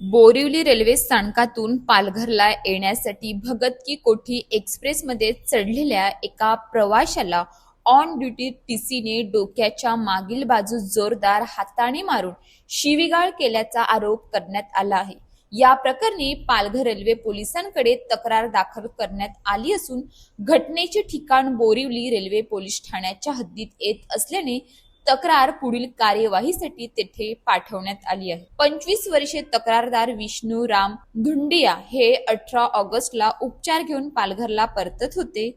Borivali railway स्थानकातून पालघरला येण्यासाठी भगत की कोठी एक्सप्रेसमध्ये चढलेल्या एका प्रवाशाला ऑन ड्युटी टीसीने डोक्याच्या मागील बाजूस जोरदार हाताने मारून शिवीगाळ केल्याचा आरोप करण्यात आला आहे। या प्रकरणी पालघर रेल्वे पोलिसांकडे तक्रार दाखल करण्यात आली असून घटनेचे ठिकाण बोरिवली रेल्वे पोलीस ठाण्याच्या हद्दीत येत असल्याने तक्रार पुढील कार्यवाहीसाठी तेथे पाठवण्यात आली आहे। 25 वर्षीय तक्रारदार विष्णू राम धुंडिया हे 18 ऑगस्टला उपचार घेऊन पालघरला परतत होते।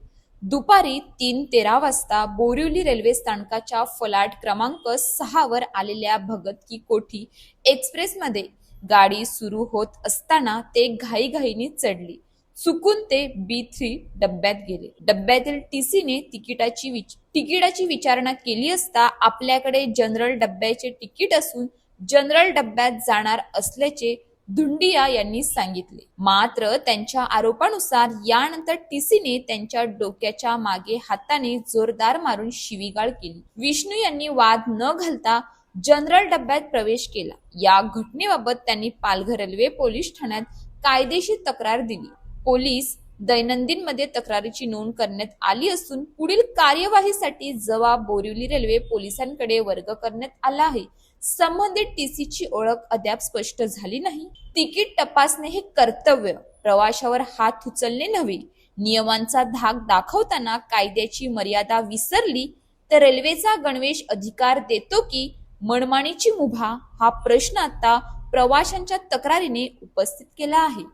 दुपारी 3:13 वाजता बोरिवली रेल्वे स्थानकाच्या फलाट क्रमांक 6 वर आलेल्या भगत की कोठी एक्सप्रेसमध्ये गाडी सुरू होत असताना ते घाईघाईने चढले। चुकून ते B3 डब्यात गेले। डब्यातील टीसीने तिकिटाची विचारणा केली असता आपल्याकडे जनरल डब्याचे तिकीट असून जनरल डब्यात जाणार असल्याचे धुंडिया यांनी सांगितले। मात्र त्यांच्या आरोपानुसार यानंतर टीसीने त्यांच्या डोक्याच्या मागे हाताने जोरदार मारून शिवीगाळ केली। विष्णू यांनी वाद न घालता जनरल डब्यात प्रवेश केला। या घटनेबाबत त्यांनी पालघर रेल्वे पोलीस ठाण्यात कायदेशीर तक्रार दिली। पोलीस दैनंदिन मध्ये तक्रारीची नोंद करण्यात आली असून पुढील कार्यवाहीसाठी जबाब बोरिवली रेल्वे पोलिसांकडे वर्ग करण्यात आला आहे। संबंधित टीसीची ओळख अद्याप स्पष्ट झाली नाही। तिकीट तपासणे हे कर्तव्य, प्रवाशावर हात उचलणे नव्हे। नियमांचा धाक दाखवताना कायद्याची मर्यादा विसरली तर रेल्वेचा गणवेश अधिकार देतो की मनमानीची मुभा, हा प्रश्न आता प्रवाशांच्या तक्रारीने उपस्थित केला आहे।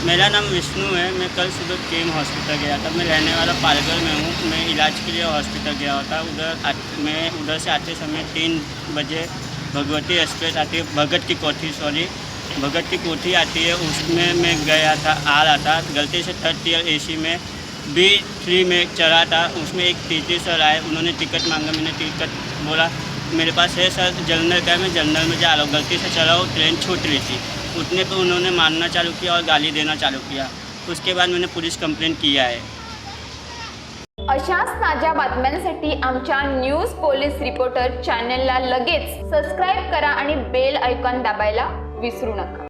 मेरा नाम विष्णु है। मैं कल सुबह केम हॉस्पिटल गया था। मैं रहने वाला पालघर में हूँ। मैं इलाज के लिए हॉस्पिटल गया था। मैं उधर से आते समय 3 बजे भगवती एक्सप्रेस आती है, भगत की कोठी आती है। उसमें मैं गया था, आ रहा था। गलती से 3rd टियर AC में B3 में चढ़ा था। उसमें एक टीटी सर आए, उन्होंने टिकट मांगा। मैंने टिकट बोला मेरे पास है सर, जनरल का है, मैं जनरल में जा रहा हूँ। गलती से चढ़ा हूँ, ट्रेन छूट रही थी। उतने पर उन्होंने मारना चालू किया और गाली देना चालू किया। उसके बाद मैंने पुलिस कंप्लेंट किया है। अशाच ताज्या बातम्यांसाठी आमच्या न्यूज पोलीस रिपोर्टर चॅनलला लगेच सबस्क्राइब करा आणि बेल आयकॉन दाबायला विसरू नका।